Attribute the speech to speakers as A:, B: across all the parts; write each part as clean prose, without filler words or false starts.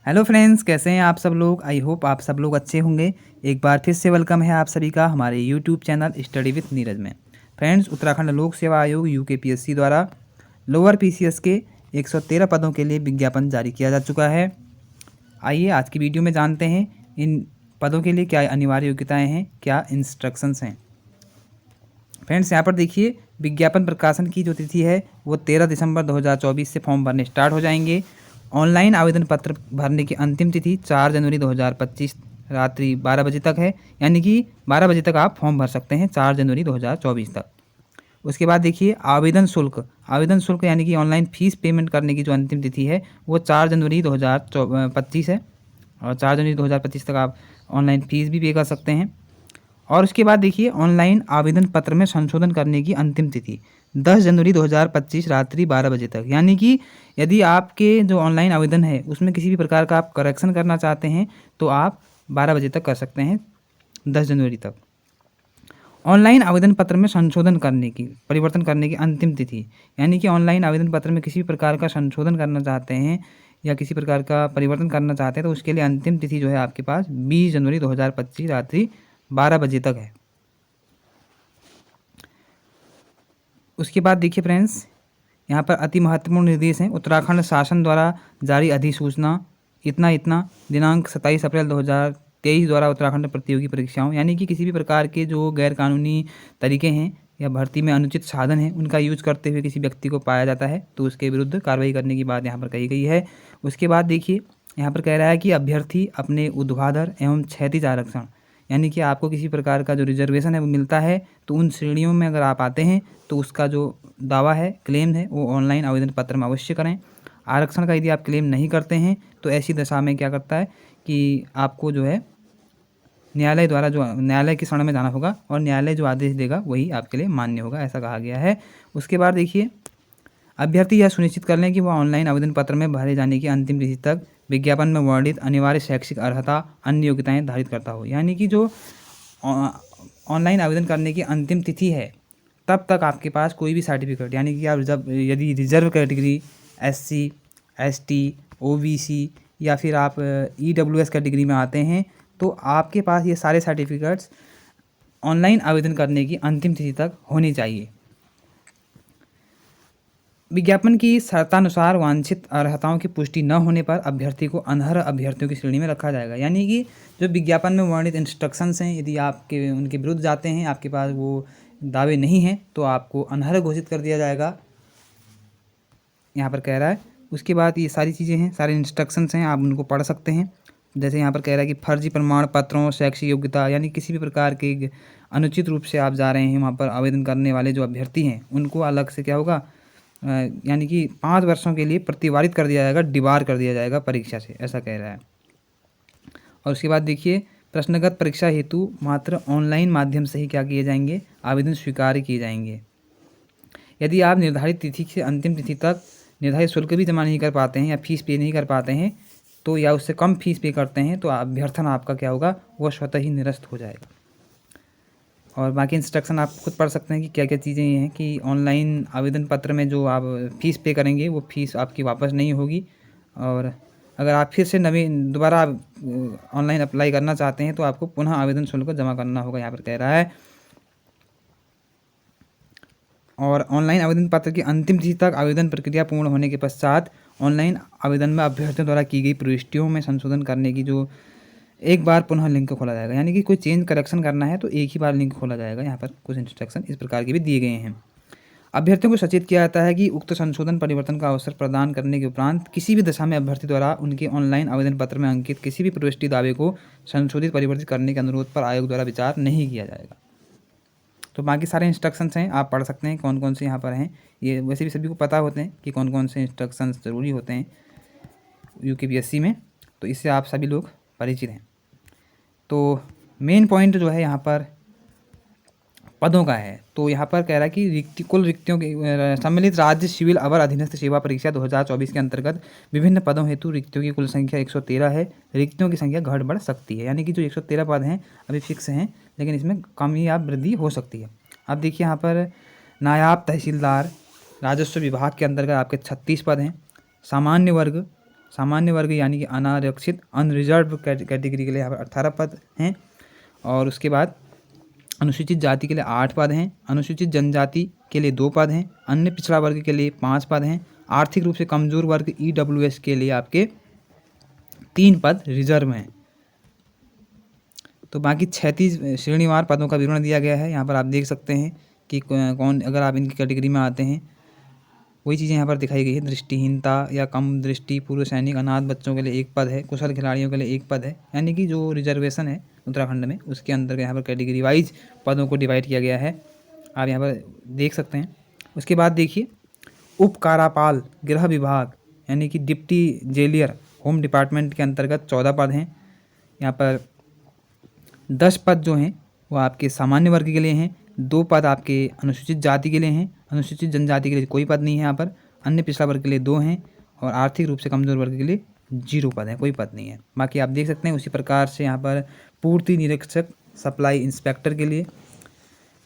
A: Hello friends, कैसे हैं आप सब लोग। आई होप आप सब लोग अच्छे होंगे। एक बार फिर से वेलकम है आप सभी का हमारे YouTube channel study with Neeraj में। फ्रेंड्स, उत्तराखंड लोक सेवा आयोग यूकेपीएससी द्वारा लोअर पीसीएस के 113 पदों के लिए विज्ञापन जारी किया जा चुका है। आइए आज की वीडियो में जानते हैं इन पदों के लिए क्या अनिवार्य योग्यताएँ हैं, क्या इंस्ट्रक्शंस हैं। फ्रेंड्स, यहाँ पर देखिए, विज्ञापन प्रकाशन की जो तिथि है वो 13 दिसंबर 2024 से फॉर्म भरने स्टार्ट हो जाएंगे। ऑनलाइन आवेदन पत्र भरने की अंतिम तिथि 4 जनवरी 2025 रात्रि 12 बजे तक है, यानी कि 12 बजे तक आप फॉर्म भर सकते हैं 4 जनवरी 2024 तक। उसके बाद देखिए, आवेदन शुल्क यानी कि ऑनलाइन फ़ीस पेमेंट करने की जो अंतिम तिथि है वो 4 जनवरी 2025 है, और 4 जनवरी 2025 तक आप ऑनलाइन फ़ीस भी पे कर सकते हैं। और उसके बाद देखिए, ऑनलाइन आवेदन पत्र में संशोधन करने की अंतिम तिथि 10 जनवरी 2025 रात्रि 12 बजे तक, यानी कि यदि आपके जो ऑनलाइन आवेदन है उसमें किसी भी प्रकार का आप करेक्शन करना चाहते हैं तो आप 12 बजे तक कर सकते हैं, 10 जनवरी तक। ऑनलाइन आवेदन पत्र में संशोधन करने की, परिवर्तन करने की अंतिम तिथि, यानी कि ऑनलाइन आवेदन पत्र में किसी भी प्रकार का संशोधन करना चाहते हैं या किसी प्रकार का परिवर्तन करना चाहते हैं तो उसके लिए अंतिम तिथि जो है आपके पास 20 जनवरी 2025 रात्रि 12 बजे तक है। उसके बाद देखिए फ्रेंड्स, यहाँ पर अति महत्वपूर्ण निर्देश हैं। उत्तराखंड शासन द्वारा जारी अधिसूचना इतना दिनांक 27 अप्रैल 2023 द्वारा उत्तराखंड प्रतियोगी परीक्षाओं, यानी कि किसी भी प्रकार के जो गैर कानूनी तरीके हैं या भर्ती में अनुचित साधन है उनका यूज करते हुए किसी व्यक्ति को पाया जाता है तो उसके विरुद्ध कार्रवाई करने की बात यहाँ पर कही गई है। उसके बाद देखिए, यहाँ पर कह रहा है कि अभ्यर्थी अपने ऊर्ध्वाधर एवं क्षैतिज आरक्षण, यानी कि आपको किसी प्रकार का जो रिजर्वेशन है वो मिलता है तो उन श्रेणियों में अगर आप आते हैं तो उसका जो दावा है, क्लेम है, वो ऑनलाइन आवेदन पत्र में अवश्य करें। आरक्षण का यदि आप क्लेम नहीं करते हैं तो ऐसी दशा में क्या करता है कि आपको जो है न्यायालय द्वारा जो न्यायालय की शरण में जाना होगा और न्यायालय जो आदेश देगा वही आपके लिए मान्य होगा, ऐसा कहा गया है। उसके बाद देखिए, अभ्यर्थी यह सुनिश्चित कर लें कि वह ऑनलाइन आवेदन पत्र में भरे जाने की अंतिम तिथि तक विज्ञापन में वर्णित अनिवार्य शैक्षिक अर्हता अन्य योग्यताएं धारित करता हो, यानी कि जो ऑनलाइन आवेदन करने की अंतिम तिथि है तब तक आपके पास कोई भी सर्टिफिकेट, यानी कि आप जब यदि reserve category, SC, ST, OBC या फिर आप ईडब्ल्यूएस कैटेगरी में आते हैं तो आपके पास ये सारे सर्टिफिकेट्स ऑनलाइन आवेदन करने की अंतिम तिथि तक होनी चाहिए। विज्ञापन की शर्तानुसार वांछित अर्हताओं की पुष्टि न होने पर अभ्यर्थी को अनर्ह अभ्यर्थियों की श्रेणी में रखा जाएगा, यानी कि जो विज्ञापन में वर्णित इंस्ट्रक्शंस हैं यदि आपके उनके विरुद्ध जाते हैं, आपके पास वो दावे नहीं हैं तो आपको अनर्ह घोषित कर दिया जाएगा, यहाँ पर कह रहा है। उसके बाद ये सारी चीज़ें हैं, सारे इंस्ट्रक्शंस हैं, आप उनको पढ़ सकते हैं। जैसे यहाँ पर कह रहा है कि फर्जी प्रमाण पत्रों, शैक्षिक योग्यता, यानी किसी भी प्रकार के अनुचित रूप से आप जा रहे हैं वहाँ पर आवेदन करने वाले जो अभ्यर्थी हैं उनको अलग से क्या होगा, यानी कि 5 वर्षों के लिए प्रतिवारित कर दिया जाएगा, डिबार कर दिया जाएगा परीक्षा से, ऐसा कह रहा है। और उसके बाद देखिए, प्रश्नगत परीक्षा हेतु मात्र ऑनलाइन माध्यम से ही क्या किए जाएंगे, आवेदन स्वीकार किए जाएंगे। यदि आप निर्धारित तिथि से अंतिम तिथि तक निर्धारित शुल्क भी जमा नहीं कर पाते हैं या फीस पे नहीं कर पाते हैं तो या उससे कम फीस पे करते हैं तो अभ्यर्थन आपका क्या होगा, वो स्वतः ही निरस्त हो जाएगा। और बाकी इंस्ट्रक्शन आप खुद पढ़ सकते हैं कि क्या क्या चीज़ें ये हैं कि ऑनलाइन आवेदन पत्र में जो आप फ़ीस पे करेंगे वो फ़ीस आपकी वापस नहीं होगी, और अगर आप फिर से दोबारा ऑनलाइन अप्लाई करना चाहते हैं तो आपको पुनः आवेदन शुल्क जमा करना होगा, यहाँ पर कह रहा है। और ऑनलाइन आवेदन पत्र की अंतिम तिथि तक आवेदन प्रक्रिया पूर्ण होने के पश्चात ऑनलाइन आवेदन में अभ्यर्थियों द्वारा की गई प्रविष्टियों में संशोधन करने की जो एक बार पुनः लिंक खोला जाएगा, यानी कि कोई चेंज करेक्शन करना है तो एक ही बार लिंक खोला जाएगा। यहाँ पर कुछ इंस्ट्रक्शन इस प्रकार के भी दिए गए हैं। अभ्यर्थियों को सचेत किया जाता है कि उक्त संशोधन परिवर्तन का अवसर प्रदान करने के उपरांत किसी भी दशा में अभ्यर्थी द्वारा उनके ऑनलाइन आवेदन पत्र में अंकित किसी भी प्रविष्टि दावे को संशोधित परिवर्तित करने के अनुरोध पर आयोग द्वारा विचार नहीं किया जाएगा। तो बाकी सारे इंस्ट्रक्शंस हैं, आप पढ़ सकते हैं कौन कौन से यहाँ पर हैं। ये वैसे भी सभी को पता होते हैं कि कौन कौन से इंस्ट्रक्शंस ज़रूरी होते हैं यूकेपीएससी में, तो इससे आप सभी लोग परिचित हैं। तो मेन पॉइंट जो है यहाँ पर पदों का है, तो यहाँ पर कह रहा है कि कुल रिक्तियों के सम्मिलित राज्य सिविल अवर अधीनस्थ सेवा परीक्षा 2024 के अंतर्गत विभिन्न पदों हेतु रिक्तियों की कुल संख्या 113 है। रिक्तियों की संख्या घट बढ़ सकती है, यानी कि जो 113 पद हैं अभी फिक्स हैं, लेकिन इसमें कमी या वृद्धि हो सकती है। अब देखिए, यहाँ पर नायब तहसीलदार राजस्व विभाग के अंतर्गत आपके 36 पद हैं। सामान्य वर्ग सामान्य वर्ग यानी कि अनारक्षित अनरिजर्व कैटेगरी के लिए यहाँ पर 18 पद हैं। और उसके बाद अनुसूचित जाति के लिए 8 पद हैं, अनुसूचित जनजाति के लिए 2 पद हैं, अन्य पिछड़ा वर्ग के लिए 5 पद हैं, आर्थिक रूप से कमजोर वर्ग EWS के लिए आपके 3 पद रिजर्व हैं। तो बाकी 36 श्रेणीवार पदों का विवरण दिया गया है। यहाँ पर आप देख सकते हैं कि कौन, अगर आप इनकी कैटेगरी में आते हैं, वही चीज़ें यहाँ पर दिखाई गई है। दृष्टिहीनता या कम दृष्टि, पूर्व सैनिक, अनाथ बच्चों के लिए 1 पद है, कुशल खिलाड़ियों के लिए 1 पद है। यानी कि जो रिजर्वेशन है उत्तराखंड में, उसके अंदर यहाँ पर कैटेगरी वाइज पदों को डिवाइड किया गया है, आप यहाँ पर देख सकते हैं। उसके बाद देखिए उप कारापाल गृह विभाग यानी कि डिप्टी जेलियर होम डिपार्टमेंट के अंतर्गत 14 पद हैं। यहाँ पर 10 पद जो हैं वो आपके सामान्य वर्ग के लिए हैं, 2 पद आपके अनुसूचित जाति के लिए हैं, अनुसूचित जनजाति के लिए कोई पद नहीं है यहाँ पर, अन्य पिछड़ा वर्ग के लिए 2 हैं और आर्थिक रूप से कमजोर वर्ग के लिए 0 पद है, कोई पद नहीं है। बाकी आप देख सकते हैं उसी प्रकार से यहाँ पर पूर्ति निरीक्षक सप्लाई इंस्पेक्टर के लिए,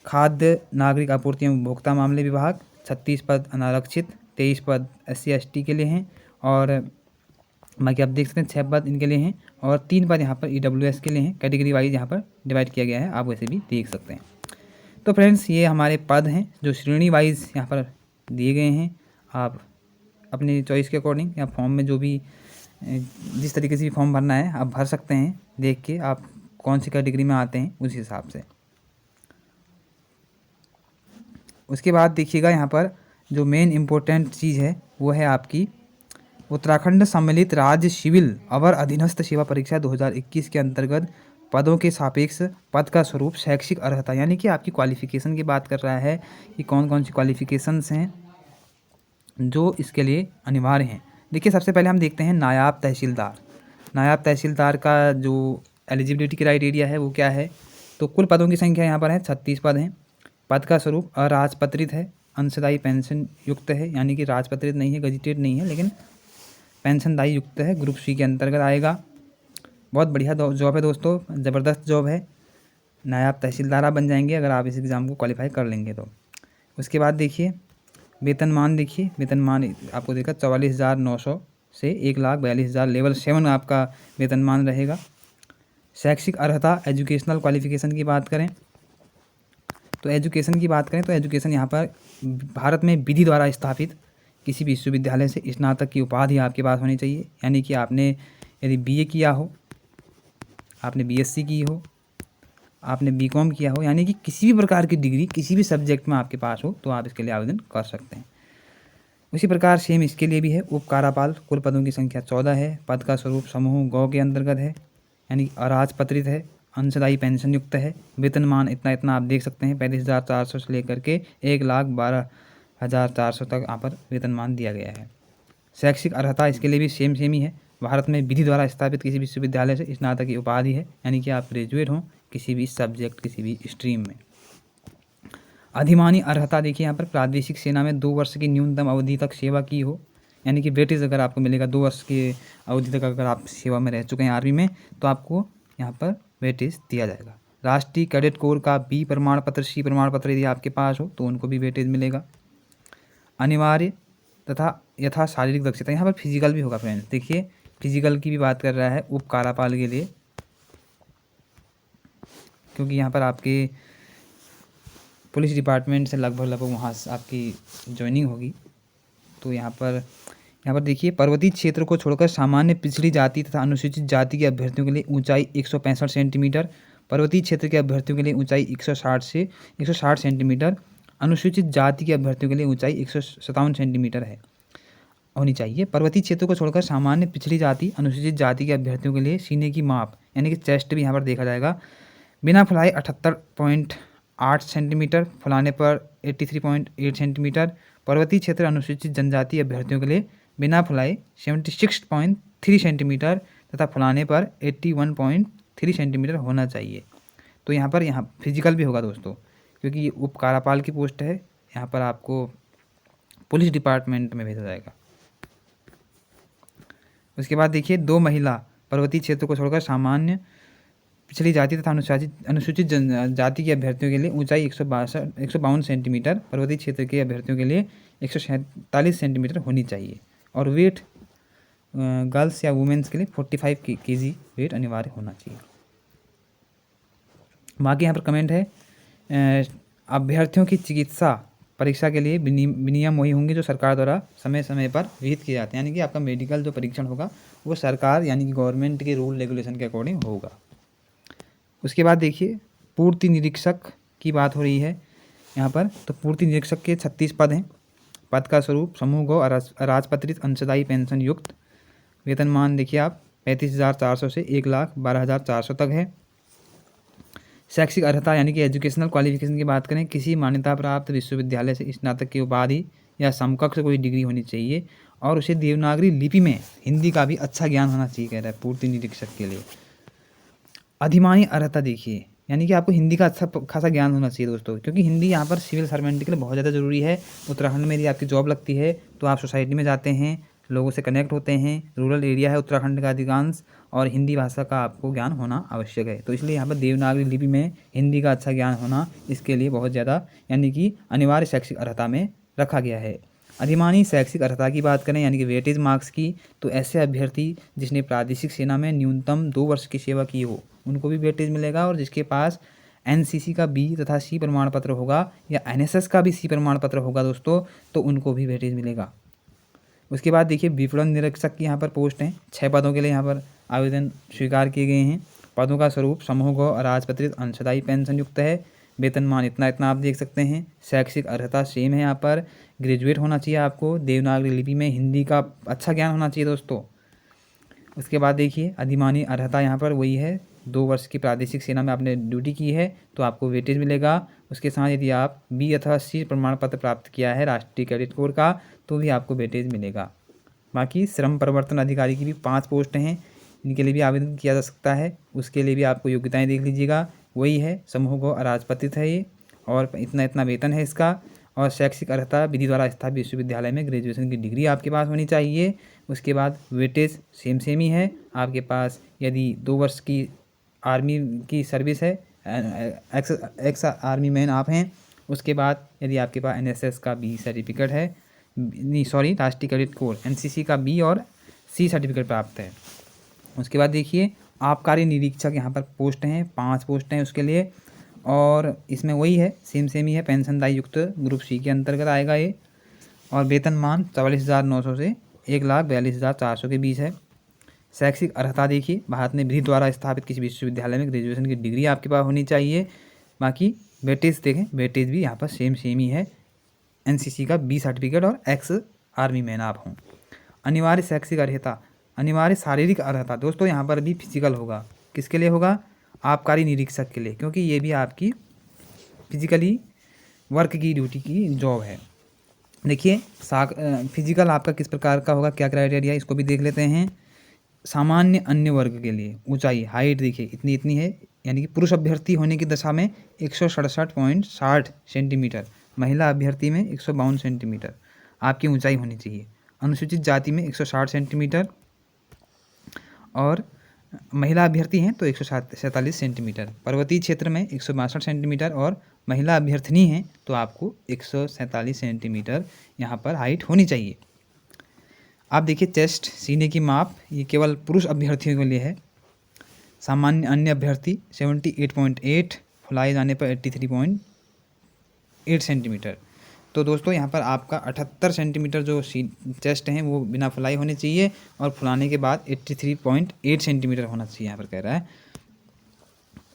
A: खाद्य नागरिक आपूर्ति एवं उपभोक्ता मामले विभाग 36 पद अनारक्षित, 23 पद SC ST के लिए हैं और बाकी आप देख सकते हैं 6 पद इनके लिए हैं और 3 पद यहाँ पर EWS के लिए हैं। कैटेगरी वाइज यहाँ पर डिवाइड किया गया है, आप वैसे भी देख सकते हैं। तो फ्रेंड्स ये हमारे पद हैं जो श्रेणी वाइज यहाँ पर दिए गए हैं। आप अपनी चॉइस के अकॉर्डिंग या फॉर्म में जो भी जिस तरीके से भी फॉर्म भरना है आप भर सकते हैं, देख के आप कौन सी कैटेगरी में आते हैं उस हिसाब से। उसके बाद देखिएगा यहाँ पर जो मेन इम्पोर्टेंट चीज़ है वो है आपकी उत्तराखंड सम्मिलित राज्य सिविल अवर अधीनस्थ सेवा परीक्षा 2021 के अंतर्गत पदों के सापेक्ष पद का स्वरूप शैक्षिक अर्हता यानी कि आपकी क्वालिफिकेशन की बात कर रहा है कि कौन कौन सी क्वालिफिकेशंस हैं जो इसके लिए अनिवार्य हैं। देखिए सबसे पहले हम देखते हैं नायाब तहसीलदार। नायाब तहसीलदार का जो एलिजिबिलिटी क्राइटेरिया है वो क्या है, तो कुल पदों की संख्या यहाँ पर है 36 पद हैं। पद का स्वरूप अराजपत्रित है, अंशदायी पेंशन युक्त है यानी कि राजपत्रित नहीं है, गजिटेड नहीं है, लेकिन पेंशनदायी युक्त है, ग्रुप C के अंतर्गत आएगा। बहुत बढ़िया जॉब है दोस्तों, ज़बरदस्त जॉब है, नायाब तहसीलदार आप बन जाएंगे अगर आप इस एग्ज़ाम को क्वालिफाई कर लेंगे तो। उसके बाद देखिए वेतनमान, देखिए वेतनमान आपको देखा 44,900 से 1,42,000 लेवल 7 आपका वेतनमान रहेगा। शैक्षिक अर्हता एजुकेशनल क्वालिफिकेशन की बात करें तो एजुकेशन यहाँ पर भारत में विधि द्वारा स्थापित किसी भी विश्वविद्यालय से स्नातक की उपाधि आपके पास होनी चाहिए। यानी कि आपने यदि BA किया हो, आपने BSc की हो, आपने BCom किया हो, यानी कि किसी भी प्रकार की डिग्री किसी भी सब्जेक्ट में आपके पास हो तो आप इसके लिए आवेदन कर सकते हैं। उसी प्रकार सेम इसके लिए भी है। उप कारापाल कुल पदों की संख्या 14 है। पद का स्वरूप समूह गौ के अंतर्गत है यानी अराजपत्रित है, अंशदायी पेंशन युक्त है। वेतनमान इतना आप देख सकते हैं 35,400 से लेकर के 1,12,400 तक यहाँ पर वेतनमान दिया गया है। शैक्षिक अर्हता इसके लिए भी सेम ही है। भारत में विधि द्वारा स्थापित किसी विश्वविद्यालय से स्नातक की उपाधि है यानी कि आप ग्रेजुएट हों किसी भी सब्जेक्ट किसी भी स्ट्रीम में। अधिमानी अर्हता देखिए यहाँ पर प्रादेशिक सेना में 2 वर्ष की न्यूनतम अवधि तक सेवा की हो यानी कि वेटेज अगर आपको मिलेगा 2 वर्ष की अवधि तक अगर आप सेवा में रह चुके हैं आर्मी में तो आपको यहाँ पर वेटेज दिया जाएगा। राष्ट्रीय कैडेट कोर का B प्रमाण पत्र, C प्रमाण पत्र यदि आपके पास हो तो उनको भी वेटेज मिलेगा। अनिवार्य तथा यथा शारीरिक दक्षता, यहाँ पर फिजिकल भी होगा फ्रेंड्स। देखिए फिजिकल की भी बात कर रहा है उप कारापाल के लिए, क्योंकि यहाँ पर आपके पुलिस डिपार्टमेंट से लगभग वहाँ आपकी ज्वाइनिंग होगी। तो यहाँ पर देखिए पर्वतीय क्षेत्र को छोड़कर सामान्य पिछड़ी जाति तथा अनुसूचित जाति के अभ्यर्थियों के लिए ऊंचाई 165 सेंटीमीटर, पर्वतीय क्षेत्र के अभ्यर्थियों के लिए ऊंचाई 160 सेंटीमीटर, अनुसूचित जाति के अभ्यर्थियों के लिए ऊंचाई 157 सेंटीमीटर है होनी चाहिए। पर्वतीय क्षेत्र को छोड़कर सामान्य पिछड़ी जाति अनुसूचित जाति के अभ्यर्थियों के लिए सीने की माप यानी कि चेस्ट भी यहाँ पर देखा जाएगा। बिना फुलाए 78.8 सेंटीमीटर, फुलाने पर 83.8 सेंटीमीटर। पर्वतीय क्षेत्र अनुसूचित जनजाति अभ्यर्थियों के लिए बिना फुलाए 76.3 सेंटीमीटर तथा फुलाने पर 81.3 सेंटीमीटर होना चाहिए। तो यहाँ फिजिकल भी होगा दोस्तों, क्योंकि ये उप कारापाल की पोस्ट है। यहाँ पर आपको पुलिस डिपार्टमेंट में भेजा जाएगा। उसके बाद देखिए 2 महिला पर्वतीय क्षेत्र को छोड़कर सामान्य पिछड़ी जाति तथा अनुसूचित जाति के अभ्यर्थियों के लिए ऊंचाई 152 सेंटीमीटर, पर्वतीय क्षेत्र के अभ्यर्थियों के लिए 147 सेंटीमीटर होनी चाहिए। और वेट गर्ल्स या वुमेन्स के लिए 45 kg वेट अनिवार्य होना चाहिए। बाकी यहाँ पर कमेंट है, अभ्यर्थियों की चिकित्सा परीक्षा के लिए विनियम वही होंगे जो सरकार द्वारा समय समय पर विहित किए जाते हैं, यानी कि आपका मेडिकल जो परीक्षण होगा वो सरकार यानी कि गवर्नमेंट के रूल रेगुलेशन के अकॉर्डिंग होगा। उसके बाद देखिए पूर्ति निरीक्षक की बात हो रही है यहाँ पर, तो पूर्ति निरीक्षक के 36 पद हैं। पद का स्वरूप समूह गो अराजपत्रित अंशदायी पेंशन युक्त। वेतनमान देखिए आप 35,400 से 1,12,400 तक है। शैक्षिक अर्हता यानी कि एजुकेशनल क्वालिफिकेशन की बात करें, किसी मान्यता प्राप्त विश्वविद्यालय से स्नातक की उपाधि या समकक्ष कोई डिग्री होनी चाहिए और उसे देवनागरी लिपि में हिंदी का भी अच्छा ज्ञान होना चाहिए, कह रहा है पूर्ति निरीक्षक के लिए। अधिमानी अर्हता देखिए, यानी कि आपको हिंदी का अच्छा खासा ज्ञान होना चाहिए दोस्तों, क्योंकि हिंदी यहाँ पर सिविल सर्वेंट के लिए बहुत ज़्यादा ज़रूरी है। उत्तराखंड में यदि आपकी जॉब लगती है तो आप सोसाइटी में जाते हैं, लोगों से कनेक्ट होते हैं, रूरल एरिया है उत्तराखंड का अधिकांश, और हिंदी भाषा का आपको ज्ञान होना आवश्यक है। तो इसलिए यहाँ पर देवनागरी लिपि में हिंदी का अच्छा ज्ञान होना इसके लिए बहुत ज़्यादा यानी कि अनिवार्य शैक्षिक अर्हता में रखा गया है। अधिमानी शैक्षिक अर्हता की बात करें यानी कि वेटेज मार्क्स की, तो ऐसे अभ्यर्थी जिसने प्रादेशिक सेना में न्यूनतम 2 वर्ष की सेवा की हो उनको भी वेटेज मिलेगा, और जिसके पास एनसीसी का बी तथा सी प्रमाण पत्र होगा या एनएसएस का भी सी प्रमाण पत्र होगा दोस्तों, तो उनको भी वेटेज मिलेगा। उसके बाद देखिए विपणन निरीक्षक की यहाँ पर पोस्ट हैं, 6 पदों के लिए यहाँ पर आवेदन स्वीकार किए गए हैं। पदों का स्वरूप समूह गो अराजपत्रित अंशदायी पेंशन युक्त है। वेतनमान इतना इतना आप देख सकते हैं। शैक्षिक अर्हता सेम है, यहाँ पर ग्रेजुएट होना चाहिए आपको, देवनागरी लिपि में हिंदी का अच्छा ज्ञान होना चाहिए दोस्तों। उसके बाद देखिए अधिमानी अर्हता यहाँ पर वही है, 2 वर्ष की प्रादेशिक सेना में आपने ड्यूटी की है तो आपको वेटेज मिलेगा। उसके साथ यदि आप बी अथवा सी प्रमाण पत्र प्राप्त किया है राष्ट्रीय कैडेट कोर का तो भी आपको वेटेज मिलेगा। बाकी श्रम परिवर्तन अधिकारी की भी 5 पोस्ट हैं, इनके लिए भी आवेदन किया जा सकता है। उसके लिए भी आपको योग्यताएं देख लीजिएगा, वही है समूह को अराजपत्रित है ये, और इतना इतना वेतन है इसका। और शैक्षिक अर्हता विधि द्वारा स्थापित विश्वविद्यालय में ग्रेजुएशन की डिग्री आपके पास होनी चाहिए। उसके बाद वेटेज सेम ही है आपके पास। यदि 2 वर्ष की आर्मी की सर्विस है, एक्स आर्मी मैन आप हैं, उसके बाद यदि आपके पास एनएसएस का बी सर्टिफिकेट है, नहीं सॉरी राष्ट्रीय कैडेट कोर एनसीसी का बी और सी सर्टिफिकेट प्राप्त है। उसके बाद देखिए आबकारी निरीक्षक यहाँ पर पोस्ट हैं, 5 पोस्ट हैं उसके लिए, और इसमें वही है सेम ही है, पेंशनदायी युक्त ग्रुप सी के अंतर्गत आएगा ये। और वेतनमान 44,900 से 1,42,400 के बीच है। शैक्षिक अर्हता देखिए भारत में विधि द्वारा स्थापित किसी विश्वविद्यालय में ग्रेजुएशन की डिग्री आपके पास होनी चाहिए। बाकी वेटेज देखें, वेटेज भी यहाँ पर सेम ही है, एनसीसी का बी सर्टिफिकेट और एक्स आर्मी मैन आप हों। अनिवार्य शैक्षिक अर्हता, अनिवार्य शारीरिक अर्हता दोस्तों यहाँ पर भी फिजिकल होगा। किसके लिए होगा? आबकारी निरीक्षक के लिए, क्योंकि ये भी आपकी फिजिकली वर्क की ड्यूटी की जॉब है। देखिए फिजिकल आपका किस प्रकार का होगा, क्या क्राइटेरिया, इसको भी देख लेते हैं। सामान्य अन्य वर्ग के लिए ऊंचाई हाइट देखिए इतनी इतनी है, यानी कि पुरुष अभ्यर्थी होने की दशा में 167.60 सेंटीमीटर, महिला अभ्यर्थी में 152 सेंटीमीटर आपकी ऊंचाई होनी चाहिए। अनुसूचित जाति में 160 सेंटीमीटर और महिला अभ्यर्थी हैं तो 147 सेंटीमीटर। पर्वतीय क्षेत्र में 162 सेंटीमीटर और महिला अभ्यर्थिनी हैं तो आपको 147 सेंटीमीटर यहाँ पर हाइट होनी चाहिए। आप देखिए चेस्ट सीने की माप ये केवल पुरुष अभ्यर्थियों के लिए है। सामान्य अन्य अभ्यर्थी 78.8, फुलाए जाने पर 83.8 सेंटीमीटर। तो दोस्तों यहाँ पर आपका 78 सेंटीमीटर जो चेस्ट हैं वो बिना फुलाई होने चाहिए और फुलाने के बाद 83.8 सेंटीमीटर होना चाहिए यहाँ पर कह रहा है।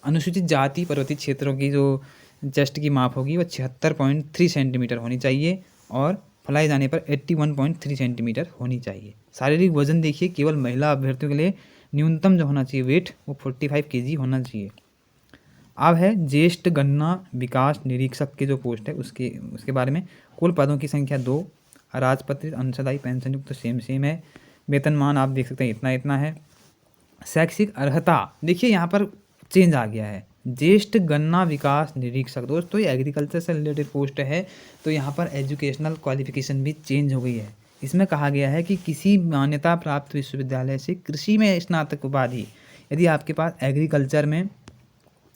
A: अनुसूचित जाति पर्वतीय क्षेत्रों की जो चेस्ट की माप होगी वो 76.3 सेंटीमीटर होनी चाहिए और फुलाए जाने पर 81.3 सेंटीमीटर होनी चाहिए। शारीरिक वजन देखिए केवल महिला अभ्यर्थियों के लिए न्यूनतम जो होना चाहिए वेट वो 45 kg होना चाहिए। अब है ज्येष्ठ गणना विकास निरीक्षक के जो पोस्ट है उसके बारे में। कुल पदों की संख्या 2, राजपत्रित अंशदायी पेंशन युक्त सेम है। वेतनमान आप देख सकते हैं इतना इतना है। शैक्षिक अर्हता देखिए यहाँ पर चेंज आ गया है, ज्येष्ठ गन्ना विकास निरीक्षक। दोस्तों ये एग्रीकल्चर से रिलेटेड पोस्ट है तो यहाँ पर एजुकेशनल क्वालिफिकेशन भी चेंज हो गई है। इसमें कहा गया है कि किसी मान्यता प्राप्त विश्वविद्यालय से कृषि में स्नातक उपाधि, यदि आपके पास एग्रीकल्चर में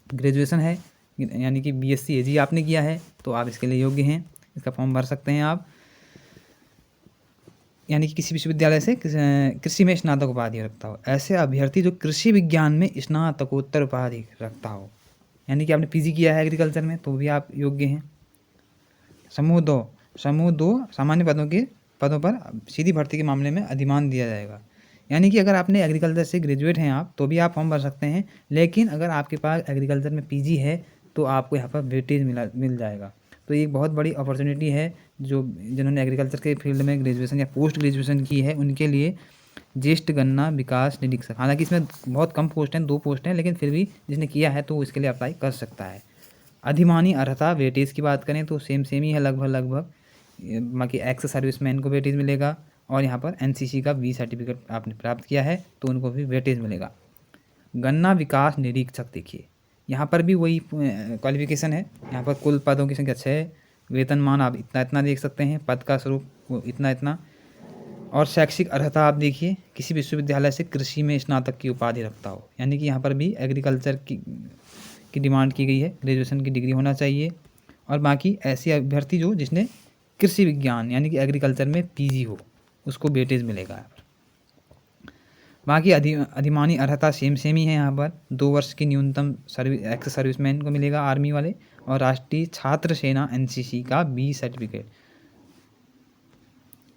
A: ग्रेजुएशन है यानी कि बीएससी एजी आपने किया है तो आप इसके लिए योग्य हैं, इसका फॉर्म भर सकते हैं आप। यानी कि किसी विश्वविद्यालय से कृषि में स्नातक उपाधि रखता हो। ऐसे अभ्यर्थी जो कृषि विज्ञान में स्नातकोत्तर उपाधि रखता हो, यानी कि आपने पीजी किया है एग्रीकल्चर में तो भी आप योग्य हैं। समूह दो सामान्य पदों पर सीधी भर्ती के मामले में अधिमान दिया जाएगा। यानी कि अगर आपने एग्रीकल्चर से ग्रेजुएट हैं आप तो भी आप फॉर्म भर सकते हैं, लेकिन अगर आपके पास एग्रीकल्चर में पीजी है तो आपको यहाँ पर वेटेज मिल जाएगा। तो ये एक बहुत बड़ी अपॉर्चुनिटी है जो जिन्होंने एग्रीकल्चर के फील्ड में ग्रेजुएशन या पोस्ट ग्रेजुएशन की है उनके लिए। ज्येष्ठ गन्ना विकास निरीक्षक, हालांकि इसमें बहुत कम पोस्ट हैं, 2 पोस्ट हैं, लेकिन फिर भी जिसने किया है तो इसके लिए अप्लाई कर सकता है। अधिमानी अर्हता वेटेज की बात करें तो सेम ही है लगभग। बाकी एक्स सर्विसमैन को वेटेज मिलेगा और यहाँ पर एनसीसी का 20 सर्टिफिकेट आपने प्राप्त किया है तो उनको भी वेटेज मिलेगा। गन्ना विकास निरीक्षक, देखिए यहाँ पर भी वही क्वालिफिकेशन है। यहाँ पर कुल पदों की संख्या 6, वेतनमान आप इतना देख सकते हैं, पद का स्वरूप इतना। और शैक्षिक अर्हता आप देखिए, किसी विश्वविद्यालय से कृषि में स्नातक की उपाधि रखता हो, यानी कि यहाँ पर भी एग्रीकल्चर की डिमांड की गई है, ग्रेजुएशन की डिग्री होना चाहिए। और बाकी ऐसे अभ्यर्थी जिसने कृषि विज्ञान यानी कि एग्रीकल्चर में पीजी हो उसको वेटेज मिलेगा। बाकी अधिमानी अर्हता सेम ही है। यहाँ पर 2 वर्ष की न्यूनतम एक्स सर्विसमैन को मिलेगा आर्मी वाले, और राष्ट्रीय छात्र सेना एनसीसी का 20 सर्टिफिकेट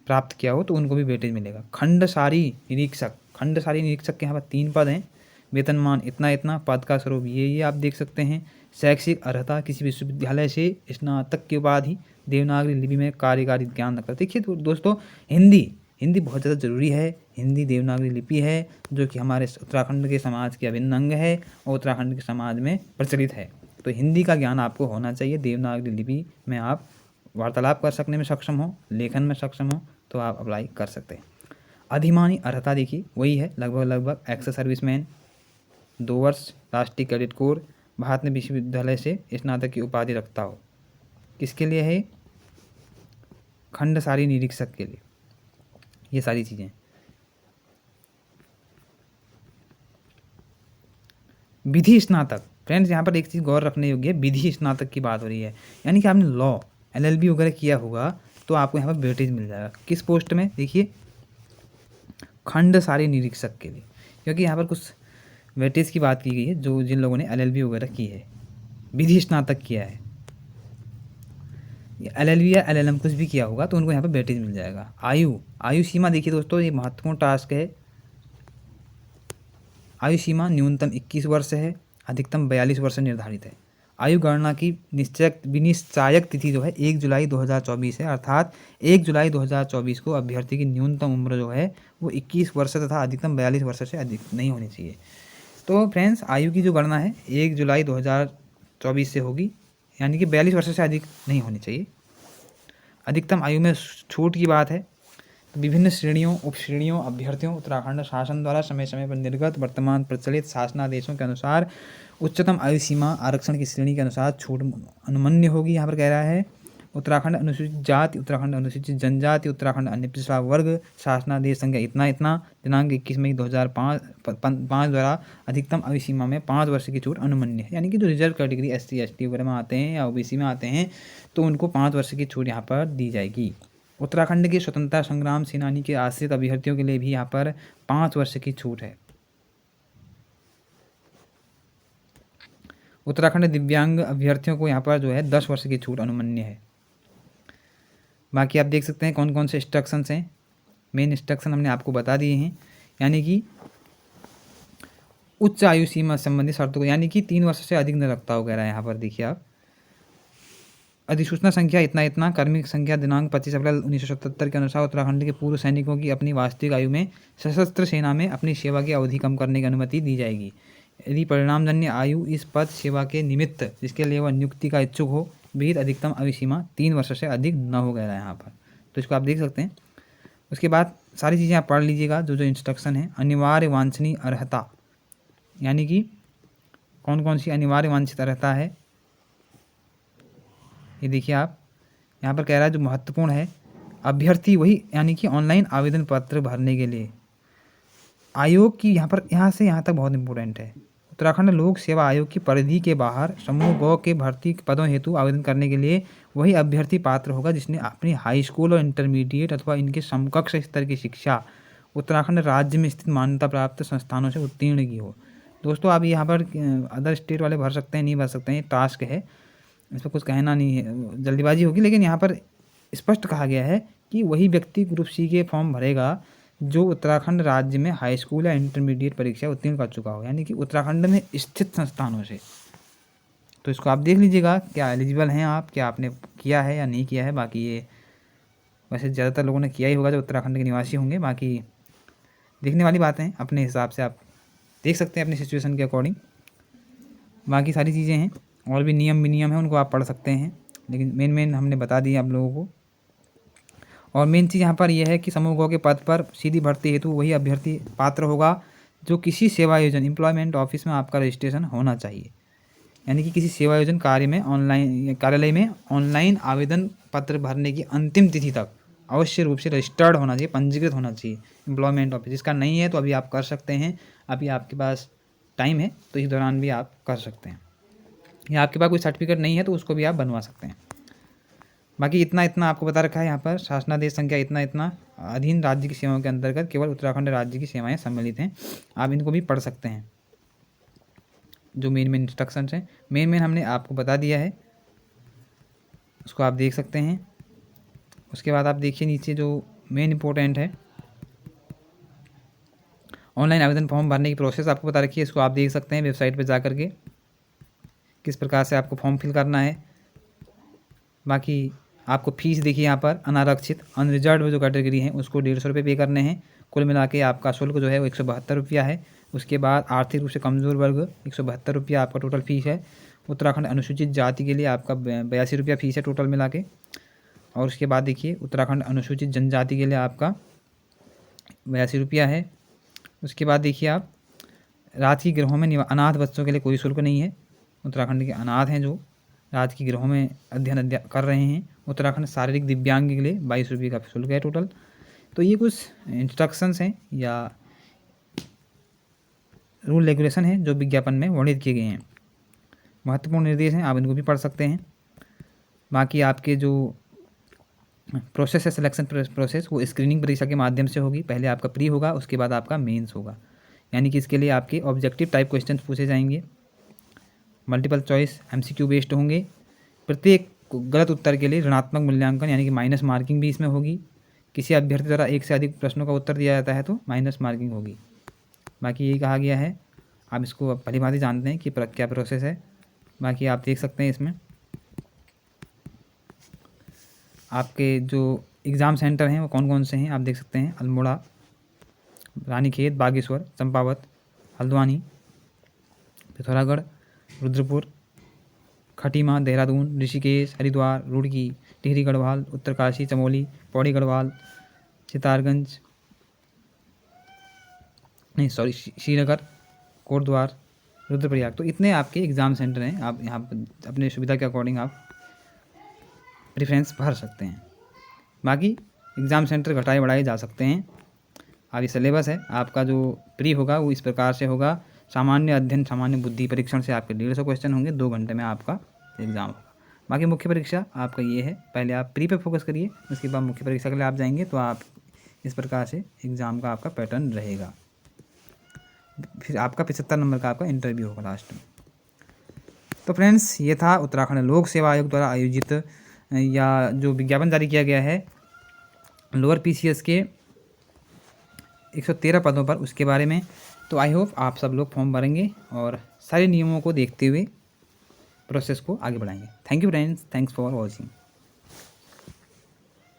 A: प्राप्त किया हो तो उनको भी वेटेज मिलेगा। खंडसारी निरीक्षक के यहाँ पर 3 पद हैं, वेतनमान इतना, पद का स्वरूप ये आप देख सकते हैं। शैक्षिक अर्हता किसी विश्वविद्यालय से स्नातक की उपाधि, देवनागरी लिपि में कार्यकारी ज्ञान रखता। देखिए दोस्तों, हिंदी बहुत ज़्यादा ज़रूरी है। हिंदी देवनागरी लिपि है जो कि हमारे उत्तराखंड के समाज के अभिन्न अंग है और उत्तराखंड के समाज में प्रचलित है। तो हिंदी का ज्ञान आपको होना चाहिए। देवनागरी लिपि में आप वार्तालाप कर सकने में सक्षम हो, लेखन में सक्षम हो तो आप अप्लाई कर सकते हैं। अधिमानी अर्हता देखिए वही है लगभग एक्स सर्विसमैन, 2 वर्ष, राष्ट्रीय कैडेट कोर, भारत में विश्वविद्यालय से स्नातक की उपाधि रखता हो। किसके लिए है? खंडसारी निरीक्षक के लिए। ये सारी चीज़ें। विधि स्नातक, फ्रेंड्स यहाँ पर एक चीज़ गौर रखने योग्य है, विधि स्नातक की बात हो रही है, यानी कि आपने लॉ LLB वगैरह किया होगा तो आपको यहाँ पर वेटेज मिल जाएगा। किस पोस्ट में? देखिए खंडसारी निरीक्षक के लिए, क्योंकि यहाँ पर कुछ वेटेज की बात की गई है जो जिन लोगों ने LLB वगैरह की है, विधि स्नातक किया है, LLB या LLM कुछ भी किया होगा तो उनको यहाँ पर वेटेज मिल जाएगा। आयु सीमा देखिए दोस्तों, ये महत्वपूर्ण टास्क है। आयु सीमा न्यूनतम 21 वर्ष है, अधिकतम 42 वर्ष निर्धारित है। आयु गणना की विनिश्चायक तिथि 1 जुलाई 2024 है, अर्थात 1 जुलाई 2024 को अभ्यर्थी की न्यूनतम उम्र वो 21 वर्ष तथा अधिकतम 42 वर्ष से अधिक नहीं होनी चाहिए। तो फ्रेंड्स, आयु की जो गणना है 1 जुलाई 2024 से होगी, यानी कि 42 वर्ष से अधिक नहीं होनी चाहिए। अधिकतम आयु में छूट की बात है। विभिन्न श्रेणियों उप श्रेणियों अभ्यर्थियों उत्तराखंड शासन द्वारा समय समय पर निर्गत वर्तमान प्रचलित शासनादेशों के अनुसार उच्चतम आयु सीमा आरक्षण की श्रेणी के अनुसार छूट अनुमन्य होगी। यहाँ पर कह रहा है उत्तराखंड अनुसूचित जाति, उत्तराखंड अनुसूचित जनजाति, उत्तराखंड अन्य पिछड़ा वर्ग, शासनादेश संख्या इतना, दिनांक 21 मई 2005 द्वारा अधिकतम आयु सीमा में 5 वर्ष की छूट अनुमन्य है। यानी कि जो रिजर्व कैटेगरी SC ST वगैरह में आते हैं या OBC में आते हैं तो उनको 5 वर्ष की छूट यहाँ पर दी जाएगी। उत्तराखंड के स्वतंत्रता संग्राम सेनानी के आश्रित अभ्यर्थियों के लिए भी यहाँ पर 5 वर्ष की छूट है। उत्तराखंड दिव्यांग अभ्यर्थियों को यहाँ पर 10 वर्ष की छूट अनुमन्य है। बाकी आप देख सकते हैं कौन कौन से इंस्ट्रक्शंस हैं। मेन इंस्ट्रक्शन हमने आपको बता दिए हैं, यानी कि उच्च आयु सीमा संबंधी शर्तों को, यानी कि 3 वर्ष से अधिक न रखता वगैरह। यहाँ पर देखिए आप, अधिसूचना संख्या इतना, कार्मिक संख्या दिनांक 25 अप्रैल 1977 के अनुसार उत्तराखंड के पूर्व सैनिकों की अपनी वास्तविक आयु में सशस्त्र सेना में अपनी सेवा की अवधि कम करने की अनुमति दी जाएगी यदि परिणामजन्य आयु इस पद सेवा के निमित्त जिसके लिए वह नियुक्ति का इच्छुक हो विहित अधिकतम आयु सीमा 3 वर्ष से अधिक न हो गया है यहाँ पर। तो इसको आप देख सकते हैं। उसके बाद सारी चीज़ें आप पढ़ लीजिएगा जो इंस्ट्रक्शन है। अनिवार्य वांछनीय अर्हता, यानी कि कौन कौन सी अनिवार्य वांछित अर्हता है, ये देखिए आप यहाँ पर कह रहा है जो महत्वपूर्ण है। अभ्यर्थी वही, यानी कि ऑनलाइन आवेदन पत्र भरने के लिए आयोग की यहाँ से यहाँ तक बहुत इंपॉर्टेंट है। उत्तराखंड लोक सेवा आयोग की परिधि के बाहर समूह ग के भर्ती पदों हेतु आवेदन करने के लिए वही अभ्यर्थी पात्र होगा जिसने अपनी हाई स्कूल और इंटरमीडिएट अथवा इनके समकक्ष स्तर की शिक्षा उत्तराखंड राज्य में स्थित मान्यता प्राप्त संस्थानों से उत्तीर्ण की हो। दोस्तों आप यहाँ पर अदर स्टेट वाले भर सकते हैं, नहीं भर सकते हैं, ये टास्क है, इस पर कुछ कहना नहीं है, जल्दीबाजी होगी। लेकिन यहाँ पर स्पष्ट कहा गया है कि वही व्यक्ति ग्रुप सी के फॉर्म भरेगा जो उत्तराखंड राज्य में हाई स्कूल या इंटरमीडिएट परीक्षा उत्तीर्ण कर चुका हो, यानी कि उत्तराखंड में स्थित संस्थानों से। तो इसको आप देख लीजिएगा क्या एलिजिबल हैं आप, क्या आपने किया है या नहीं किया है। बाकी ये वैसे ज़्यादातर लोगों ने किया ही होगा जो उत्तराखंड के निवासी होंगे। बाकी देखने वाली बातें हैं, अपने हिसाब से आप देख सकते हैं अपनी सिचुएशन के अकॉर्डिंग। बाकी सारी चीज़ें हैं और भी नियम हैं, उनको आप पढ़ सकते हैं, लेकिन मेन हमने बता दिया आप लोगों को। और मेन चीज़ यहाँ पर यह है कि समूह ग के पद पर सीधी भर्ती हेतु वही अभ्यर्थी पात्र होगा जो किसी सेवा योजन एम्प्लॉयमेंट ऑफिस में आपका रजिस्ट्रेशन होना चाहिए, यानी कि किसी सेवा योजन कार्यालय में ऑनलाइन आवेदन पत्र भरने की अंतिम तिथि तक अवश्य रूप से रजिस्टर्ड होना चाहिए, पंजीकृत होना चाहिए एम्प्लॉयमेंट ऑफिस। जिसका नहीं है तो अभी आप कर सकते हैं, अभी आपके पास टाइम है तो इस दौरान भी आप कर सकते हैं, या आपके पास कोई सर्टिफिकेट नहीं है तो उसको भी आप बनवा सकते हैं। बाकी इतना आपको बता रखा है यहाँ पर, शासनादेश संख्या इतना अधीन राज्य की सेवाओं के अंतर्गत केवल उत्तराखंड राज्य की सेवाएं सम्मिलित हैं। आप इनको भी पढ़ सकते हैं, जो मेन इंस्ट्रक्शंस हैं मेन हमने आपको बता दिया है, उसको आप देख सकते हैं। उसके बाद आप देखिए नीचे जो मेन इंपॉर्टेंट है, ऑनलाइन आवेदन फॉर्म भरने की प्रोसेस आपको बता रखी है, इसको आप देख सकते हैं वेबसाइट पर जा कर के किस प्रकार से आपको फॉर्म फिल करना है। बाकी आपको फीस देखिए यहाँ पर अनारक्षित अनरिजर्व जो कैटेगरी है उसको 150 रुपये पे करने हैं। कुल मिला के आपका शुल्क जो है वो 172 रुपया है। उसके बाद आर्थिक रूप से कमज़ोर वर्ग 172 रुपया आपका टोटल फीस है। उत्तराखंड अनुसूचित जाति के लिए आपका 82 रुपया फीस है टोटल मिला के। और उसके बाद देखिए उत्तराखंड अनुसूचित जनजाति के लिए आपका 82 रुपया है। उसके बाद देखिए आप राजकीय गृहों में अनाथ बच्चों के लिए कोई शुल्क नहीं है। उत्तराखंड के अनाथ हैं जो राजकीय गृहों में अध्ययन कर रहे हैं। उत्तराखंड शारीरिक दिव्यांग के लिए 22 रुपये का शुल्क है टोटल। तो ये कुछ इंस्ट्रक्शंस हैं या रूल रेगुलेशन है जो विज्ञापन में वर्णित किए गए हैं, महत्वपूर्ण निर्देश हैं, आप इनको भी पढ़ सकते हैं। बाकी आपके जो प्रोसेस है सिलेक्शन प्रोसेस वो स्क्रीनिंग परीक्षा के माध्यम से होगी। पहले आपका प्री होगा, उसके बाद आपका मेंस होगा, यानी कि इसके लिए आपके ऑब्जेक्टिव टाइप क्वेश्चन पूछे जाएंगे, मल्टीपल चॉइस MCQ बेस्ड होंगे। प्रत्येक गलत उत्तर के लिए ऋणात्मक मूल्यांकन यानी कि माइनस मार्किंग भी इसमें होगी। किसी अभ्यर्थी द्वारा एक से अधिक प्रश्नों का उत्तर दिया जाता है तो माइनस मार्किंग होगी। बाकी यही कहा गया है, आप इसको भली भांति जानते हैं कि क्या प्रोसेस है। बाकी आप देख सकते हैं इसमें आपके जो एग्ज़ाम सेंटर हैं वो कौन कौन से हैं आप देख सकते हैं। अल्मोड़ा, रानीखेत, बागेश्वर, चंपावत, हल्द्वानी, पिथौरागढ़, रुद्रपुर, खटीमा, देहरादून, ऋषिकेश, हरिद्वार, रुड़की, टिहरी गढ़वाल, उत्तरकाशी, चमोली, पौड़ी गढ़वाल, सितारगंज श्रीनगर, कोटद्वार, रुद्रप्रयाग। तो इतने आपके एग्ज़ाम सेंटर हैं, आप यहाँ पर अपने सुविधा के अकॉर्डिंग आप प्रेफरेंस भर सकते हैं। बाकी एग्ज़ाम सेंटर घटाए बढ़ाए जा सकते हैं। अब ये सिलेबस है आपका जो प्री होगा वो इस प्रकार से होगा। सामान्य अध्ययन सामान्य बुद्धि परीक्षण से आपके 150 क्वेश्चन होंगे, 2 घंटे में आपका एग्ज़ाम होगा। बाकी मुख्य परीक्षा आपका ये है, पहले आप प्री पे फोकस करिए, उसके बाद मुख्य परीक्षा के लिए आप जाएंगे तो आप इस प्रकार से एग्ज़ाम का आपका पैटर्न रहेगा। फिर आपका 75 नंबर का आपका इंटरव्यू होगा लास्ट में। तो फ्रेंड्स ये था उत्तराखंड लोक सेवा आयोग द्वारा आयोजित या जो विज्ञापन जारी किया गया है लोअर PCS के 113 पदों पर, उसके बारे में। तो आई होप आप सब लोग फॉर्म भरेंगे और सारे नियमों को देखते हुए प्रोसेस को आगे बढ़ाएंगे। Thank you friends, thanks for watching.